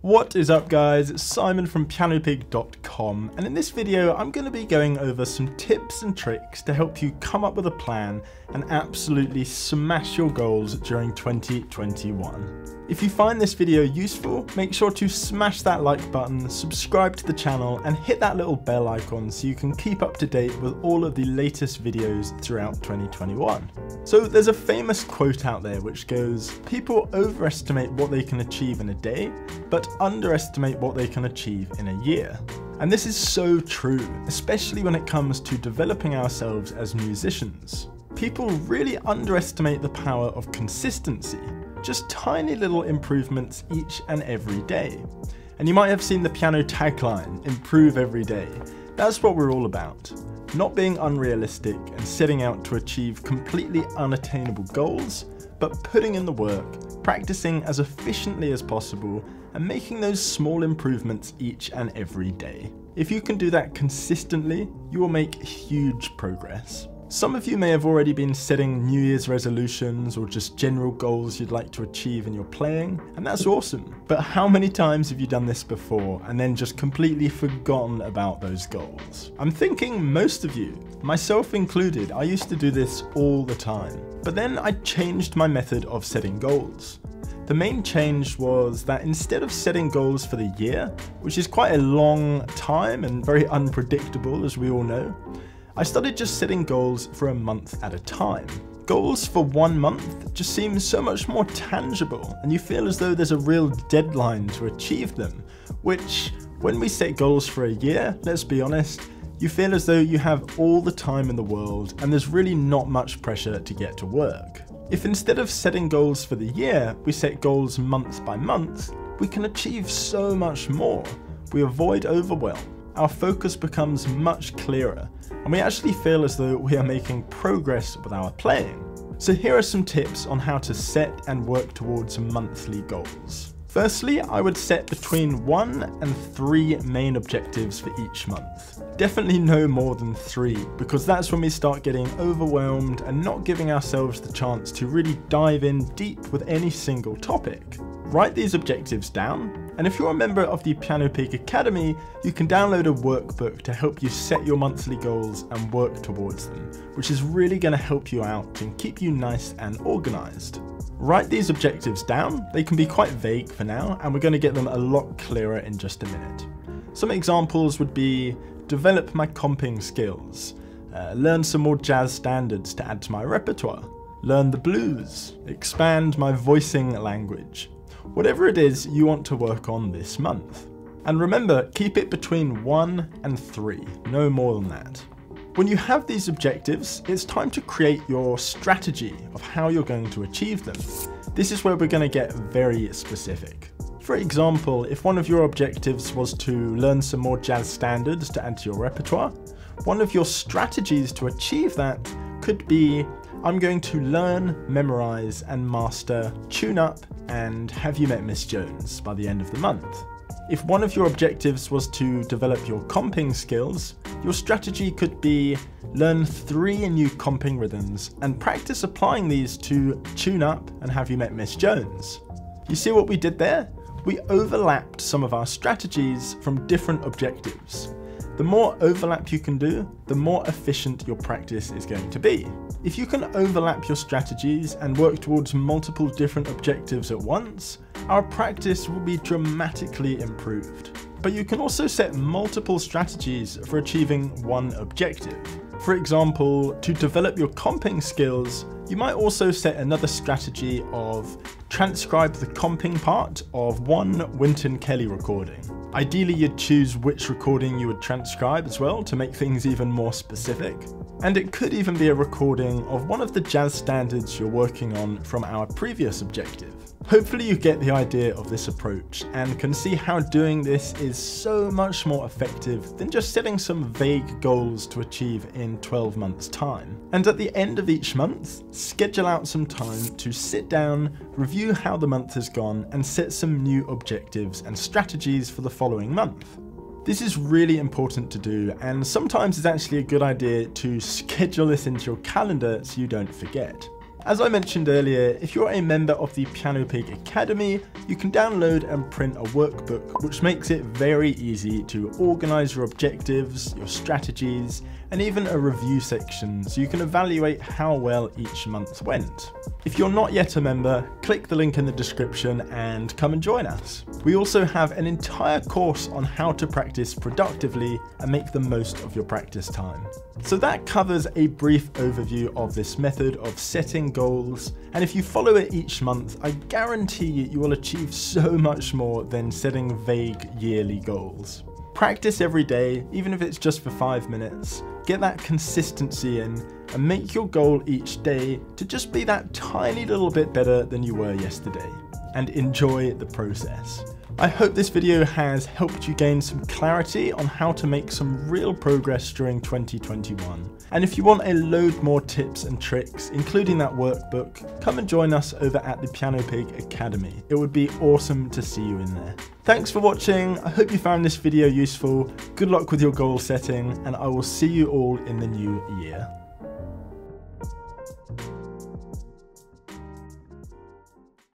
What is up guys, it's Simon from pianopig.com, and in this video I'm going to be going over some tips and tricks to help you come up with a plan and absolutely smash your goals during 2021. If you find this video useful, make sure to smash that like button, subscribe to the channel and hit that little bell icon so you can keep up to date with all of the latest videos throughout 2021. So there's a famous quote out there which goes, people overestimate what they can achieve in a day, but underestimate what they can achieve in a year. And this is so true, especially when it comes to developing ourselves as musicians. People really underestimate the power of consistency. Just tiny little improvements each and every day. And you might have seen the piano tagline, improve every day. That's what we're all about. Not being unrealistic and setting out to achieve completely unattainable goals, but putting in the work, practicing as efficiently as possible, and making those small improvements each and every day. If you can do that consistently, you will make huge progress. Some of you may have already been setting New Year's resolutions or just general goals you'd like to achieve in your playing, and that's awesome. But how many times have you done this before and then just completely forgotten about those goals? I'm thinking most of you, myself included. I used to do this all the time. But then I changed my method of setting goals. The main change was that instead of setting goals for the year, which is quite a long time and very unpredictable as we all know, I started just setting goals for a month at a time. Goals for 1 month just seem so much more tangible and you feel as though there's a real deadline to achieve them, which when we set goals for a year, let's be honest, you feel as though you have all the time in the world and there's really not much pressure to get to work. If instead of setting goals for the year, we set goals month by month, we can achieve so much more. We avoid overwhelm. Our focus becomes much clearer, and we actually feel as though we are making progress with our playing. So here are some tips on how to set and work towards monthly goals. Firstly, I would set between 1 and 3 main objectives for each month. Definitely no more than 3, because that's when we start getting overwhelmed and not giving ourselves the chance to really dive in deep with any single topic. Write these objectives down, and if you're a member of the Piano Pig Academy, you can download a workbook to help you set your monthly goals and work towards them, which is really going to help you out and keep you nice and organised. Write these objectives down. They can be quite vague for now, and we're going to get them a lot clearer in just a minute. Some examples would be develop my comping skills, learn some more jazz standards to add to my repertoire, learn the blues, expand my voicing language. Whatever it is you want to work on this month. And remember, keep it between 1 and 3, no more than that. When you have these objectives, it's time to create your strategy of how you're going to achieve them. This is where we're going to get very specific. For example, if one of your objectives was to learn some more jazz standards to add to your repertoire, one of your strategies to achieve that could be, I'm going to learn, memorize, and master Tune Up and Have You Met Miss Jones by the end of the month. If one of your objectives was to develop your comping skills, your strategy could be learn 3 new comping rhythms and practice applying these to Tune Up and Have You Met Miss Jones. You see what we did there? We overlapped some of our strategies from different objectives. The more overlap you can do, the more efficient your practice is going to be. If you can overlap your strategies and work towards multiple different objectives at once, our practice will be dramatically improved. But you can also set multiple strategies for achieving one objective. For example, to develop your comping skills, you might also set another strategy of transcribe the comping part of one Wynton Kelly recording. Ideally, you'd choose which recording you would transcribe as well to make things even more specific. And it could even be a recording of one of the jazz standards you're working on from our previous objective. Hopefully you get the idea of this approach and can see how doing this is so much more effective than just setting some vague goals to achieve in 12 months' time. And at the end of each month, schedule out some time to sit down, review how the month has gone, and set some new objectives and strategies for the following month. This is really important to do, and sometimes it's actually a good idea to schedule this into your calendar so you don't forget. As I mentioned earlier, if you're a member of the Piano Pig Academy, you can download and print a workbook, which makes it very easy to organise your objectives, your strategies, and even a review section so you can evaluate how well each month went. If you're not yet a member, click the link in the description and come and join us. We also have an entire course on how to practice productively and make the most of your practice time. So that covers a brief overview of this method of setting goals, and if you follow it each month, I guarantee you will achieve so much more than setting vague yearly goals. Practice every day, even if it's just for 5 minutes. Get that consistency in and make your goal each day to just be that tiny little bit better than you were yesterday. And enjoy the process. I hope this video has helped you gain some clarity on how to make some real progress during 2021. And if you want a load more tips and tricks, including that workbook, come and join us over at the Piano Pig Academy. It would be awesome to see you in there. Thanks for watching. I hope you found this video useful. Good luck with your goal setting, and I will see you all in the new year.